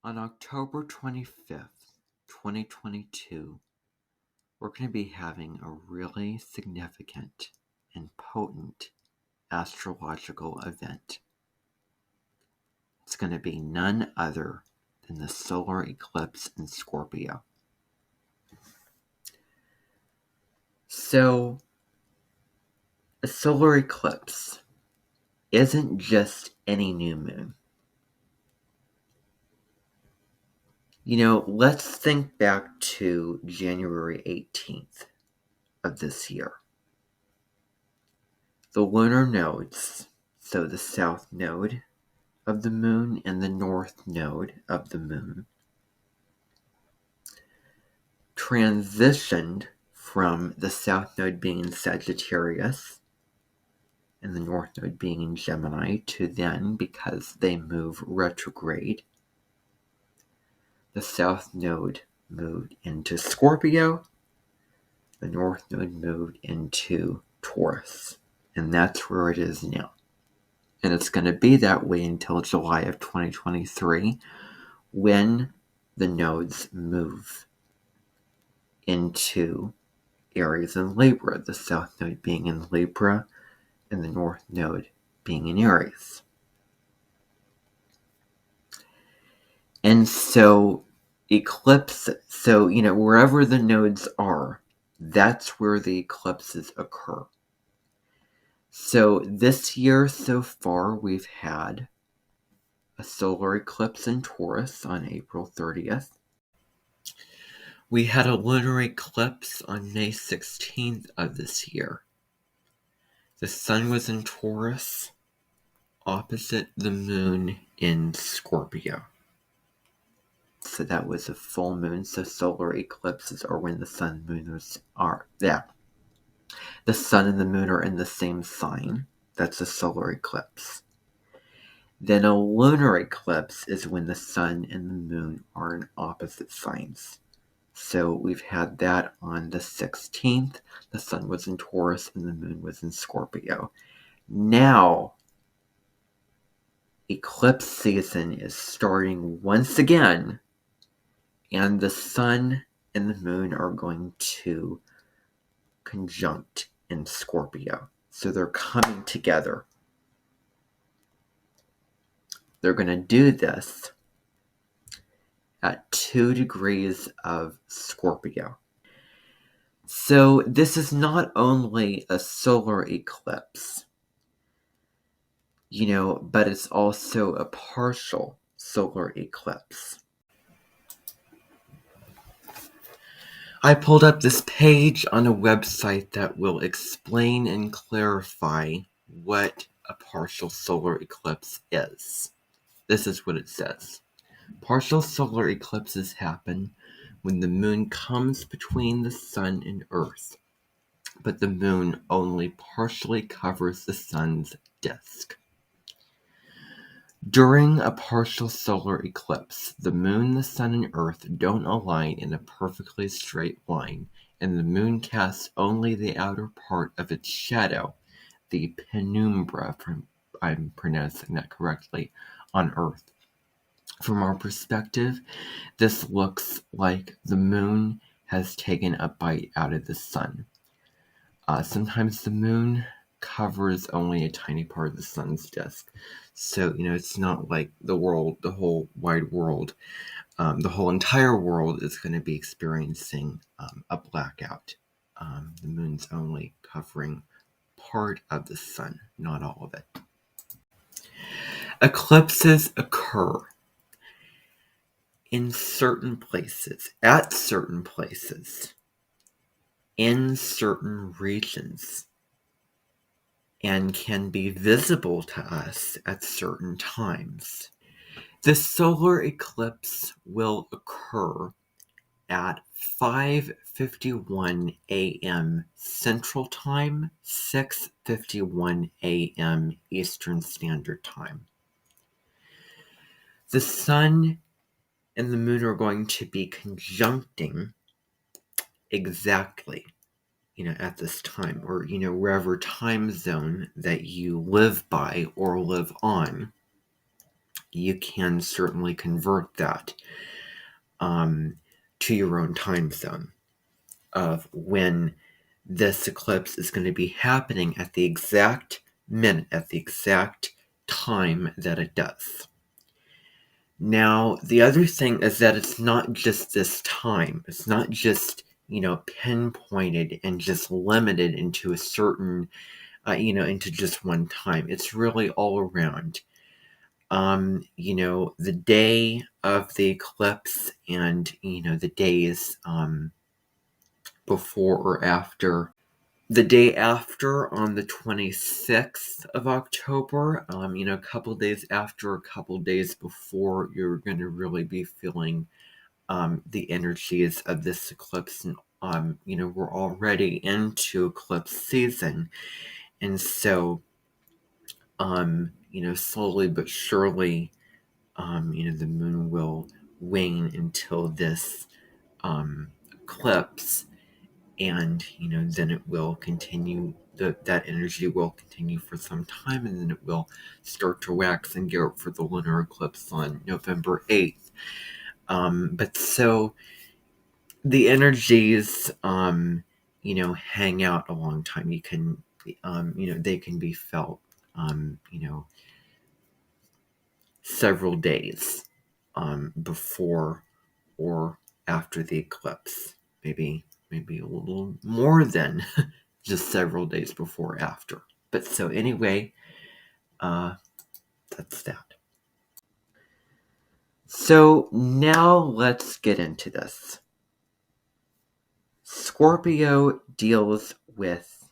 On October 25th, 2022, we're going to be having a really significant and potent astrological event. It's going to be none other than the solar eclipse in Scorpio. So, a solar eclipse isn't just any new moon. Let's think back to January 18th of this year. The lunar nodes, so the south node of the moon and the north node of the moon, transitioned from the south node being in Sagittarius and the north node being in Gemini to then, because they move retrograde, the south node moved into Scorpio, the north node moved into Taurus, and that's where it is now. And it's going to be that way until July of 2023, when the nodes move into Aries and Libra, the south node being in Libra and the north node being in Aries. And so wherever the nodes are, that's where the eclipses occur. So this year so far, we've had a solar eclipse in Taurus on April 30th. We had a lunar eclipse on May 16th of this year. The sun was in Taurus, opposite the moon in Scorpio. So that was a full moon. So solar eclipses are when the sun and moon are. Yeah. The sun and the moon are in the same sign. That's a solar eclipse. Then a lunar eclipse is when the sun and the moon are in opposite signs. So we've had that on the 16th. The sun was in Taurus and the moon was in Scorpio. Now, eclipse season is starting once again, and the sun and the moon are going to conjunct in Scorpio. So they're coming together. They're going to do this at 2 degrees of Scorpio. So this is not only a solar eclipse, but it's also a partial solar eclipse. I pulled up this page on a website that will explain and clarify what a partial solar eclipse is. This is what it says. Partial solar eclipses happen when the moon comes between the sun and Earth, but the moon only partially covers the sun's disk. During a partial solar eclipse, the moon, the sun, and Earth don't align in a perfectly straight line, and the moon casts only the outer part of its shadow, the penumbra, if I'm pronouncing that correctly, on Earth. From our perspective, this looks like the moon has taken a bite out of the sun. Sometimes the moon covers only a tiny part of the sun's disk. So, it's not like the whole wide world, the whole entire world is going to be experiencing a blackout. The moon's only covering part of the sun, not all of it. Eclipses occur in certain places, at certain places, in certain regions, and can be visible to us at certain times. The solar eclipse will occur at 5:51 a.m. Central Time, 6:51 a.m. Eastern Standard Time. The sun and the moon are going to be conjuncting exactly, at this time, or, wherever time zone that you live by or live on, you can certainly convert that to your own time zone of when this eclipse is going to be happening at the exact minute, at the exact time that it does. Now, the other thing is that it's not just this time. It's not just, pinpointed and just limited into a certain, into just one time. It's really all around. The day of the eclipse and, the days before or after. The day after, on the 26th of October, a couple days after, a couple days before, you're going to really be feeling the energies of this eclipse. And, we're already into eclipse season. And so, slowly but surely, the moon will wane until this eclipse. And, then it will continue, that energy will continue for some time, and then it will start to wax and gear up for the lunar eclipse on November 8th. But so the energies, hang out a long time. You can, they can be felt, several days before or after the eclipse. Maybe a little more than just several days before or after. But so anyway, that's that. So now let's get into this. Scorpio deals with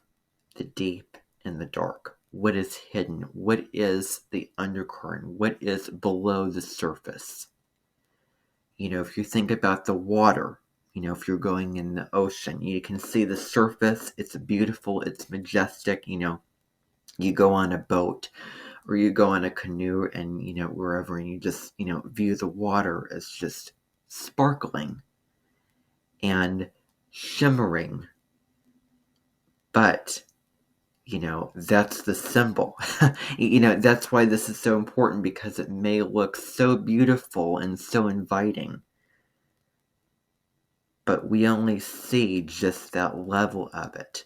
the deep and the dark. What is hidden? What is the undercurrent? What is below the surface? If you think about the water, if you're going in the ocean, you can see the surface. It's beautiful. It's majestic. You go on a boat or you go on a canoe and, wherever, and you just, view the water as just sparkling and shimmering. But, that's the symbol. That's why this is so important, because it may look so beautiful and so inviting, but we only see just that level of it.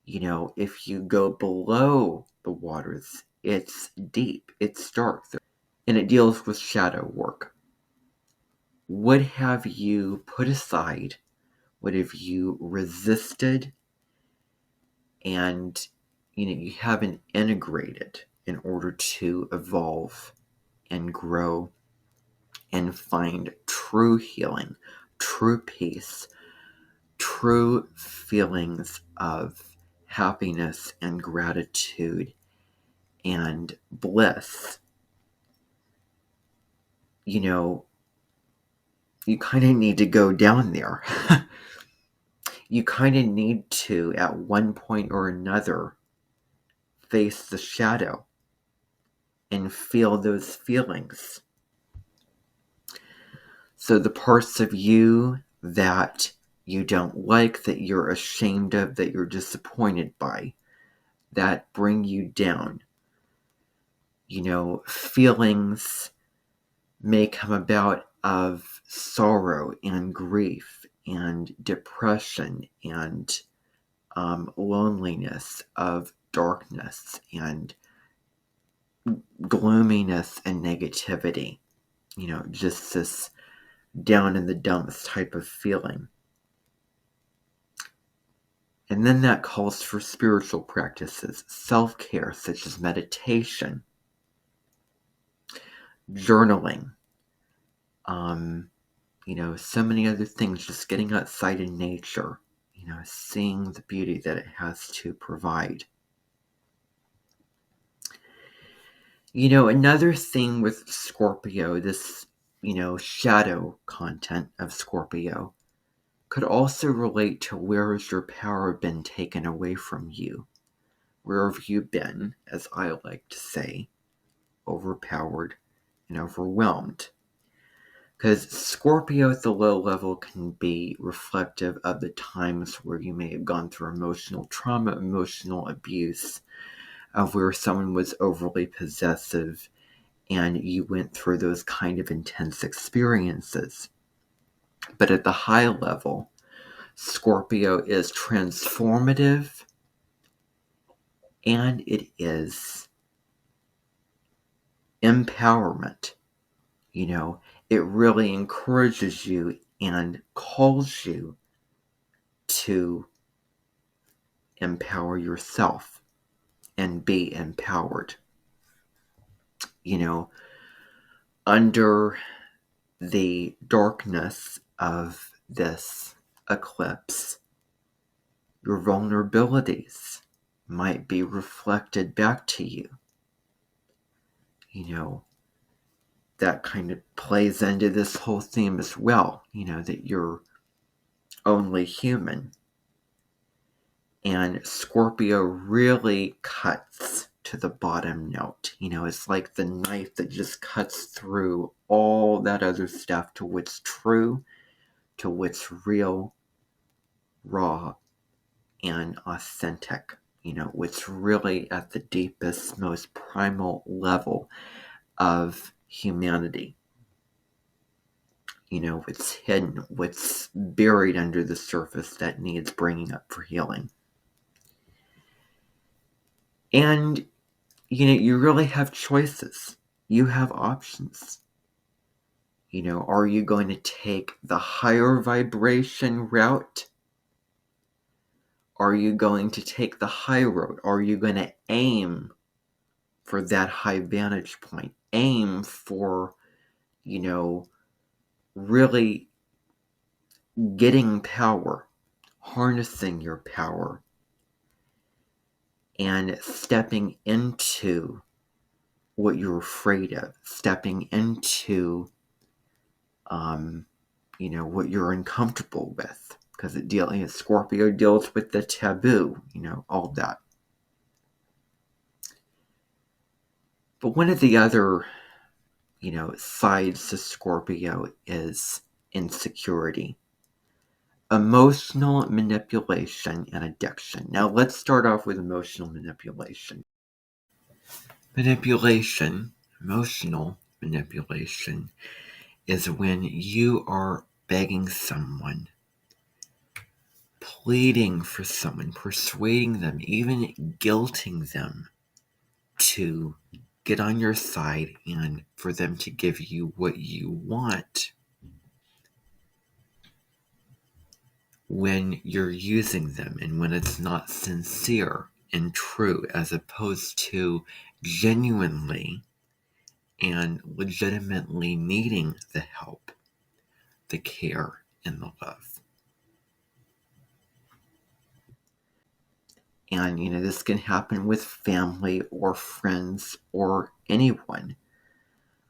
If you go below the waters, it's deep, it's dark, and it deals with shadow work. What have you put aside? What have you resisted? And, you haven't integrated in order to evolve and grow and find true healing, true peace, true feelings of happiness and gratitude and bliss. You kind of need to go down there. You kind of need to, at one point or another, face the shadow and feel those feelings. So the parts of you that you don't like, that you're ashamed of, that you're disappointed by, that bring you down. Feelings may come about of sorrow and grief and depression and loneliness, of darkness and gloominess and negativity. Just this down in the dumps type of feeling. And then that calls for spiritual practices, self-care, such as meditation, journaling, so many other things, just getting outside in nature, seeing the beauty that it has to provide. Another thing with Scorpio, this, shadow content of Scorpio, could also relate to where has your power been taken away from you? Where have you been, as I like to say, overpowered and overwhelmed? Because Scorpio at the low level can be reflective of the times where you may have gone through emotional trauma, emotional abuse, of where someone was overly possessive and you went through those kind of intense experiences. But at the high level, Scorpio is transformative, and it is empowerment. It really encourages you and calls you to empower yourself and be empowered. Under the darkness of this eclipse, your vulnerabilities might be reflected back to you. That kind of plays into this whole theme as well, that you're only human. And Scorpio really cuts to the bottom note. It's like the knife that just cuts through all that other stuff to what's true, to what's real, raw, and authentic. What's really at the deepest, most primal level of humanity. What's hidden, what's buried under the surface that needs bringing up for healing. And, you really have choices. You have options. Are you going to take the higher vibration route? Are you going to take the high road? Are you going to aim for that high vantage point? Aim for, really getting power, harnessing your power, and stepping into what you're afraid of, stepping into, what you're uncomfortable with. Because Scorpio deals with the taboo, all that. But one of the other, sides to Scorpio is insecurity, emotional manipulation, and addiction. Now let's start off with emotional manipulation. Emotional manipulation, is when you are begging someone, pleading for someone, persuading them, even guilting them to get on your side and for them to give you what you want, when you're using them and when it's not sincere and true, as opposed to genuinely and legitimately needing the help, the care, and the love. And, this can happen with family or friends or anyone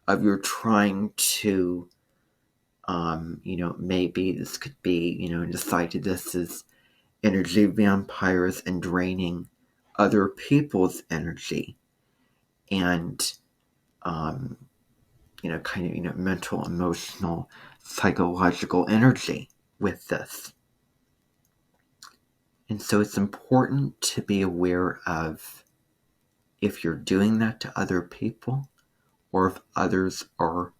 of you're trying to, maybe this could be, decided this is energy vampires and draining other people's energy and, mental, emotional, psychological energy with this. And so it's important to be aware of if you're doing that to other people or if others are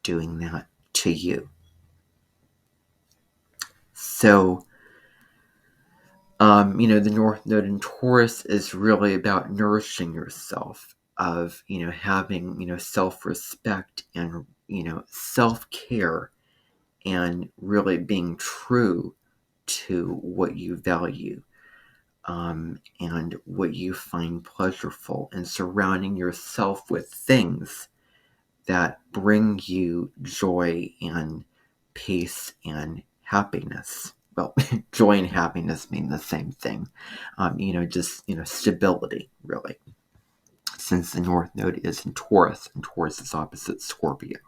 doing that to you. So, the North Node in Taurus is really about nourishing yourself, of, having, self-respect and, self-care, and really being true to what you value, and what you find pleasurable, and surrounding yourself with things that bring you joy and peace and happiness. Well, joy and happiness mean the same thing. Stability, really. Since the North Node is in Taurus, and Taurus is opposite Scorpio.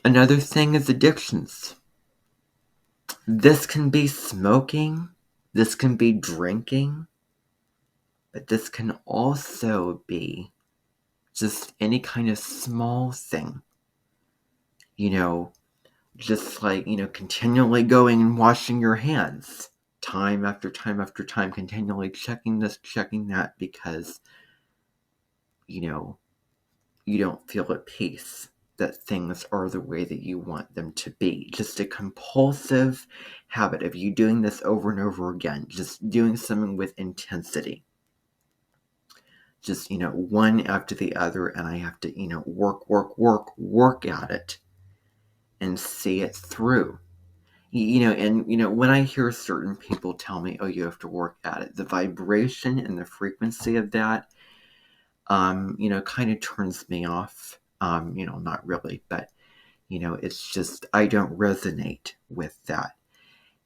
Another thing is addictions. This can be smoking, this can be drinking, but this can also be just any kind of small thing. Just like, continually going and washing your hands time after time after time, continually checking this, checking that, because you don't feel at peace that things are the way that you want them to be. Just a compulsive habit of you doing this over and over again, just doing something with intensity. Just, one after the other, and I have to, work at it and see it through. And when I hear certain people tell me, oh, you have to work at it, the vibration and the frequency of that, kind of turns me off. Not really, but, it's just, I don't resonate with that.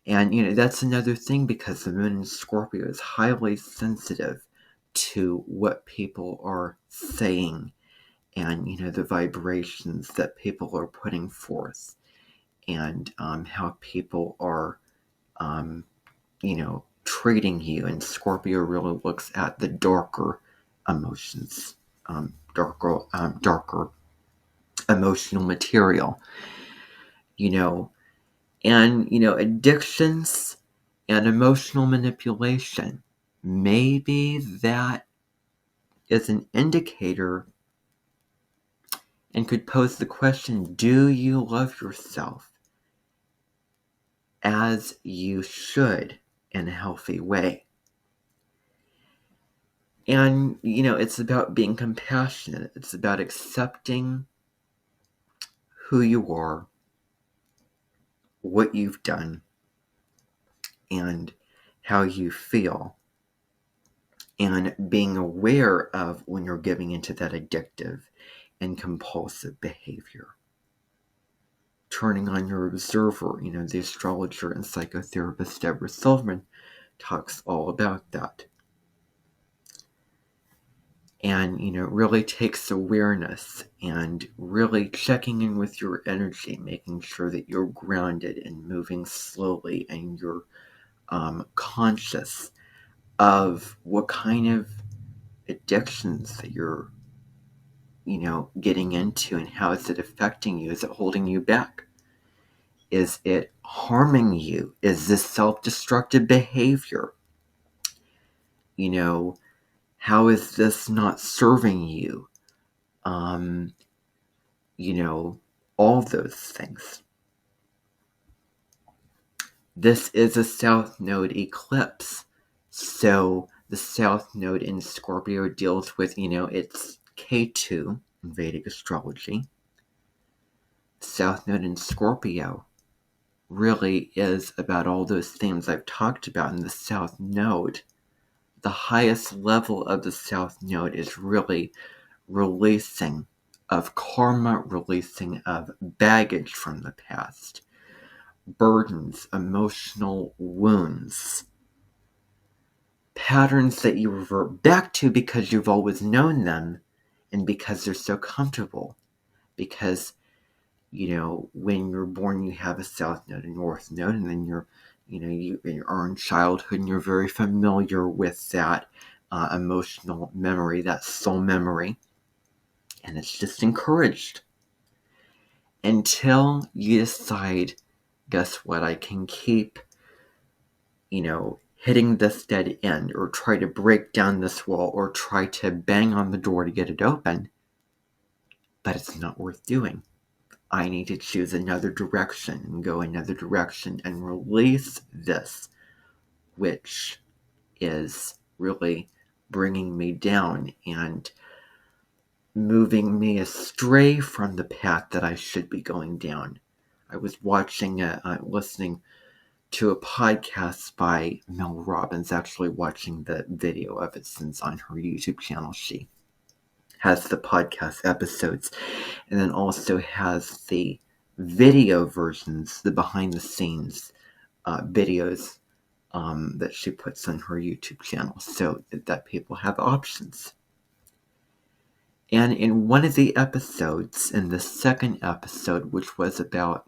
And, that's another thing, because the moon in Scorpio is highly sensitive to what people are saying and, the vibrations that people are putting forth, and how people are, treating you. And Scorpio really looks at the darker emotions, darker emotional material, and, addictions and emotional manipulation. Maybe that is an indicator and could pose the question, do you love yourself as you should in a healthy way? And, it's about being compassionate. It's about accepting who you are, what you've done, and how you feel. And being aware of when you're giving into that addictive and compulsive behavior. Turning on your observer, the astrologer and psychotherapist Deborah Silverman talks all about that. And, really takes awareness and really checking in with your energy, making sure that you're grounded and moving slowly, and you're conscious of what kind of addictions that you're, getting into, and how is it affecting you? Is it holding you back? Is it harming you? Is this self-destructive behavior? How is this not serving you? All those things. This is a South Node eclipse. So the South Node in Scorpio deals with, it's K2 in Vedic astrology. South Node in Scorpio really is about all those themes I've talked about in the South Node. The highest level of the South Node is really releasing of karma, releasing of baggage from the past, burdens, emotional wounds, patterns that you revert back to because you've always known them and because they're so comfortable. Because, when you're born, you have a South Node, a North Node, and then you are in childhood and you're very familiar with that emotional memory, that soul memory. And it's just encouraged until you decide, guess what, I can keep, hitting this dead end, or try to break down this wall, or try to bang on the door to get it open. But it's not worth doing. I need to choose another direction and go another direction and release this, which is really bringing me down and moving me astray from the path that I should be going down. I was listening to a podcast by Mel Robbins, actually watching the video of it since on her YouTube channel. She has the podcast episodes and then also has the video versions, the behind the scenes videos that she puts on her YouTube channel, so that people have options. And in one of the episodes, in the second episode, which was about,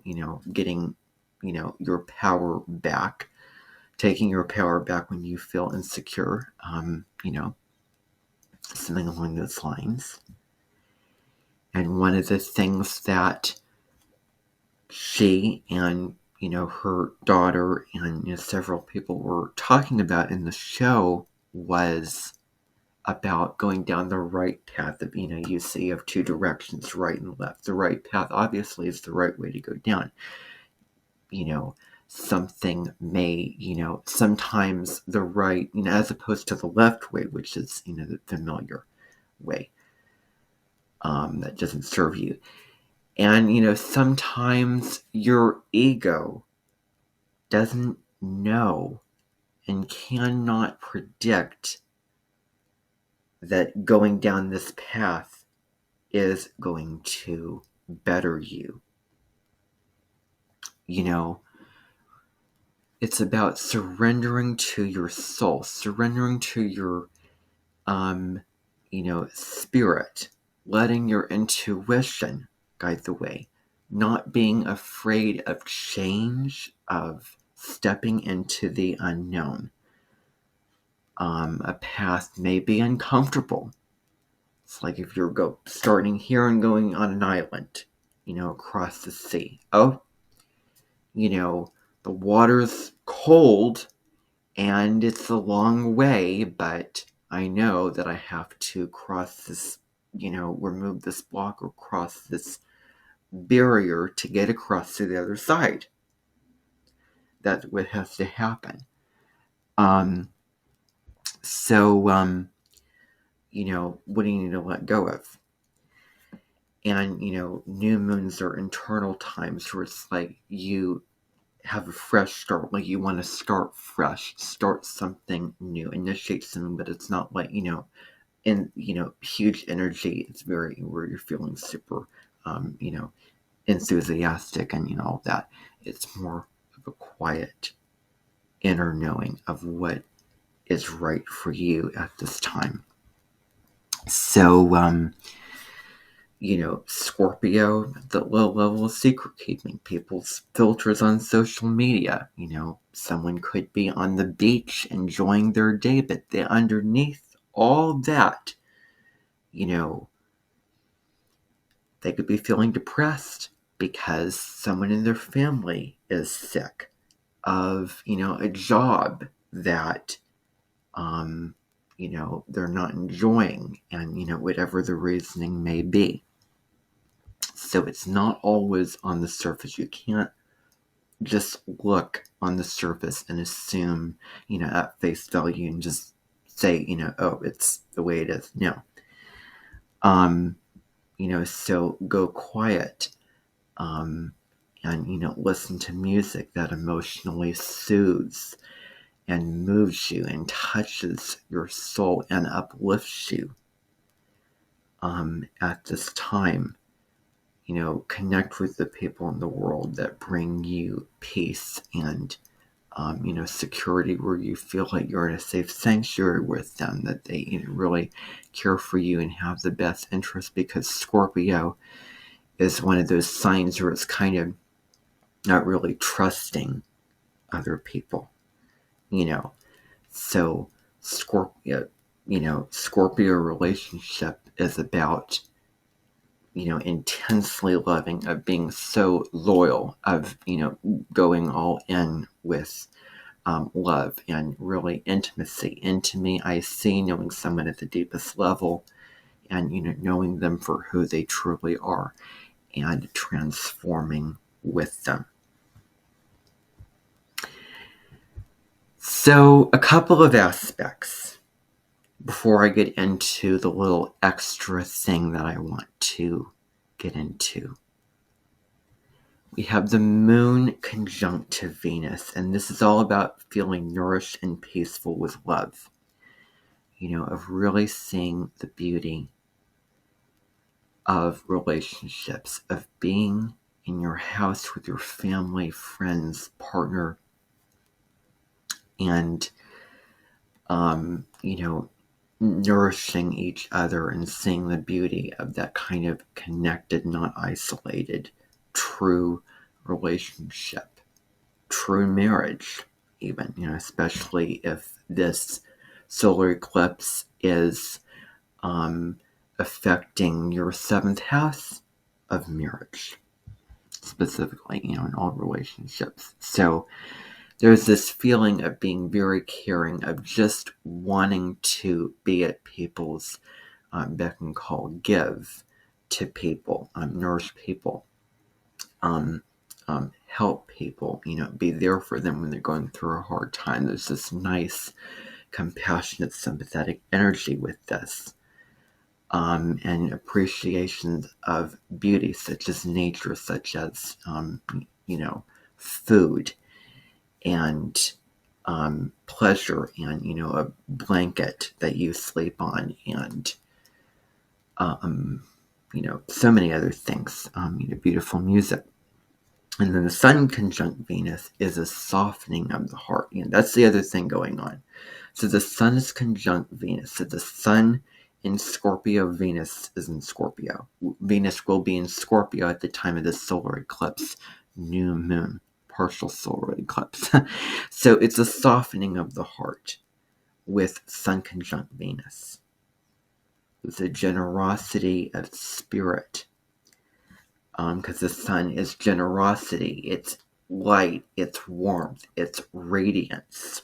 getting, your power back, taking your power back when you feel insecure, something along those lines. And one of the things that she and, her daughter and, several people were talking about in the show was about going down the right path of, you see you have two directions, right and left. The right path obviously is the right way to go down. Something may, sometimes the right, as opposed to the left way, which is, the familiar way, that doesn't serve you. And, sometimes your ego doesn't know and cannot predict that going down this path is going to better you. It's about surrendering to your soul, surrendering to your, spirit, letting your intuition guide the way, not being afraid of change, of stepping into the unknown. A path may be uncomfortable. It's like if you're starting here and going on an island, across the sea. Oh, the water's cold and it's a long way, but I know that I have to cross this, remove this block or cross this barrier to get across to the other side. That's what has to happen. So, what do you need to let go of? And, new moons are internal times where it's like you have a fresh start, like you want to start fresh, start something new, initiate something, but it's not like, in, huge energy. It's very, where you're feeling super, enthusiastic and, all that. It's more of a quiet inner knowing of what is right for you at this time. So, Scorpio, the low level of secret keeping, people's filters on social media. Someone could be on the beach enjoying their day, but underneath all that, they could be feeling depressed because someone in their family is sick, of, a job that, they're not enjoying, and, whatever the reasoning may be. So it's not always on the surface. You can't just look on the surface and assume, at face value and just say, oh, it's the way it is. No. So go quiet, and, listen to music that emotionally soothes and moves you and touches your soul and uplifts you, at this time. Connect with the people in the world that bring you peace and, security, where you feel like you're in a safe sanctuary with them, that they, really care for you and have the best interest, because Scorpio is one of those signs where it's kind of not really trusting other people, So Scorpio relationship is about, intensely loving, of being so loyal, of, going all in with, love and really intimacy. Into me, I see knowing someone at the deepest level and, knowing them for who they truly are and transforming with them. So a couple of aspects before I get into the little extra thing that I want to get into. We have the moon conjunct to Venus, and this is all about feeling nourished and peaceful with love. Of really seeing the beauty of relationships, of being in your house with your family, friends, partner, and, nourishing each other and seeing the beauty of that kind of connected, not isolated, true relationship, true marriage, even, especially if this solar eclipse is, affecting your 7th house of marriage, specifically, in all relationships. So there's this feeling of being very caring, of just wanting to be at people's beck and call, give to people, nourish people, help people, be there for them when they're going through a hard time. There's this nice, compassionate, sympathetic energy with this. And appreciation of beauty, such as nature, such as, food and pleasure, and, a blanket that you sleep on, and, so many other things, beautiful music. And then the Sun conjunct Venus is a softening of the heart. That's the other thing going on. So the Sun is conjunct Venus. So the Sun in Scorpio, Venus is in Scorpio. Venus will be in Scorpio at the time of the solar eclipse, new moon, partial solar eclipse. So it's a softening of the heart with Sun conjunct Venus. It's a generosity of spirit. Because the Sun is generosity, it's light, it's warmth, it's radiance.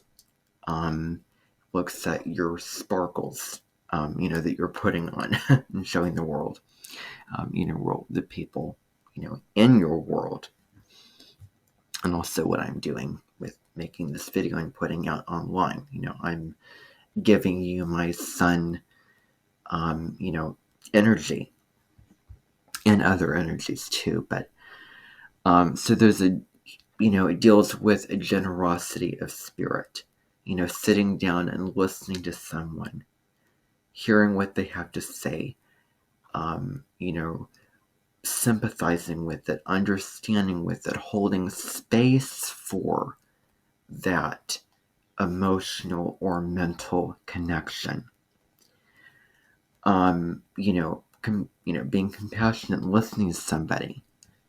Looks at your sparkles, that you're putting on and showing the world, the people, in your world. And also what I'm doing with making this video and putting out online. I'm giving you my Sun, energy. And other energies too, but so there's it deals with a generosity of spirit, sitting down and listening to someone, hearing what they have to say, sympathizing with it, understanding with it, holding space for that emotional or mental connection. Being compassionate and listening to somebody.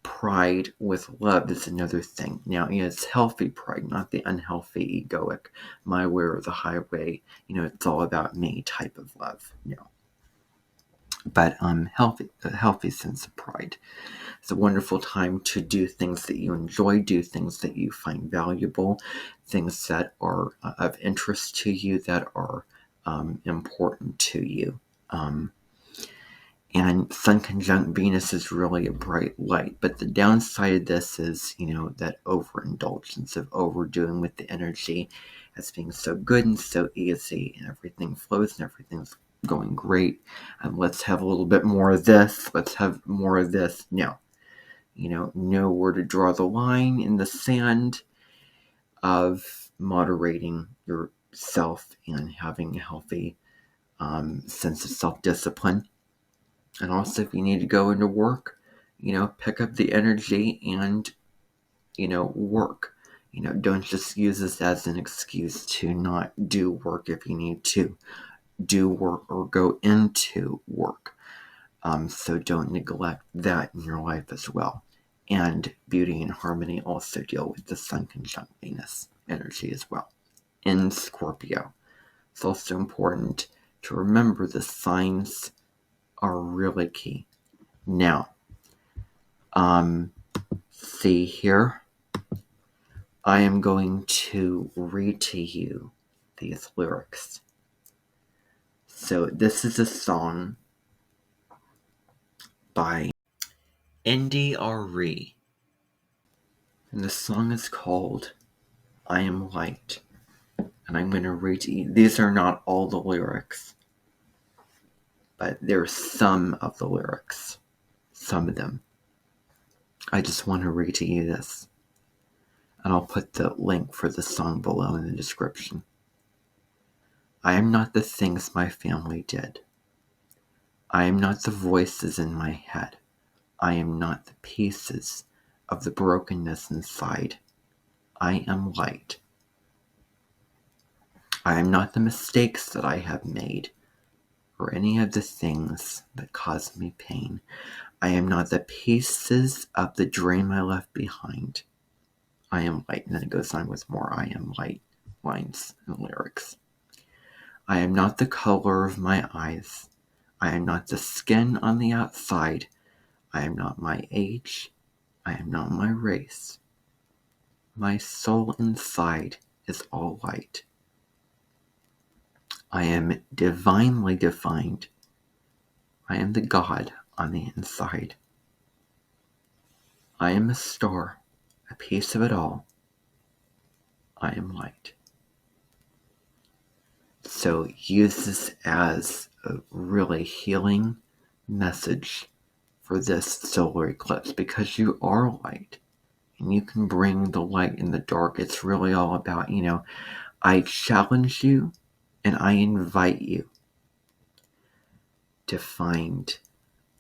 Pride with love is another thing. Now, it's healthy pride, not the unhealthy, egoic, my way or the highway, it's all about me type of love. But a healthy sense of pride. It's a wonderful time to do things that you enjoy, do things that you find valuable, things that are of interest to you, that are important to you. And Sun conjunct Venus is really a bright light. But the downside of this is, that overindulgence of overdoing with the energy as being so good and so easy, and everything flows and everything's going great. And let's have a little bit more of this. Let's have more of this. No. Know where to draw the line in the sand of moderating yourself and having a healthy sense of self-discipline. And also, if you need to go into work, pick up the energy and, work. Don't just use this as an excuse to not do work if you need to do work or go into work. So don't neglect that in your life as well. And beauty and harmony also deal with the Sun conjunct Venus energy as well. In Scorpio, it's also important to remember the signs are really key. Now, see here, I am going to read to you these lyrics. So this is a song by Arie, and the song is called I Am Light, and I'm going to read to you. These are not all the lyrics, but there's some of the lyrics, some of them. I just want to read to you this, and I'll put the link for the song below in the description. I am not the things my family did. I am not the voices in my head. I am not the pieces of the brokenness inside. I am light. I am not the mistakes that I have made, or any of the things that caused me pain. I am not the pieces of the dream I left behind. I am light. And then it goes on with more I am light lines and lyrics. I am not the color of my eyes. I am not the skin on the outside. I am not my age. I am not my race. My soul inside is all light. I am divinely defined. I am the God on the inside. I am a star, a piece of it all. I am light. So use this as a really healing message for this solar eclipse, because you are light and you can bring the light in the dark. It's really all about, I challenge you and I invite you to find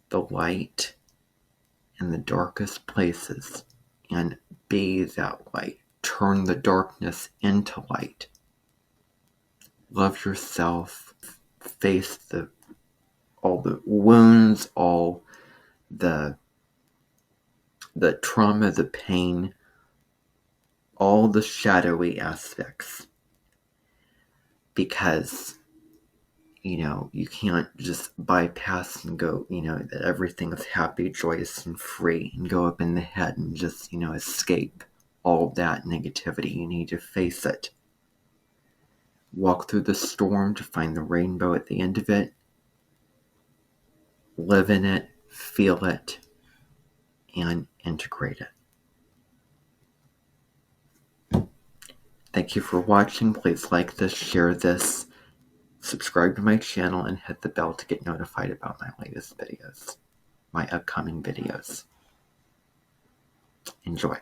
the light in the darkest places and be that light. Turn the darkness into light. Love yourself. Face all the wounds, all the trauma, the pain, all the shadowy aspects. Because, you can't just bypass and go, that everything is happy, joyous, and free, and go up in the head and just, escape all of that negativity. You need to face it. Walk through the storm to find the rainbow at the end of it. Live in it, feel it, and integrate it. Thank you for watching. Please like this, share this, subscribe to my channel, and hit the bell to get notified about my latest videos, my upcoming videos. Enjoy.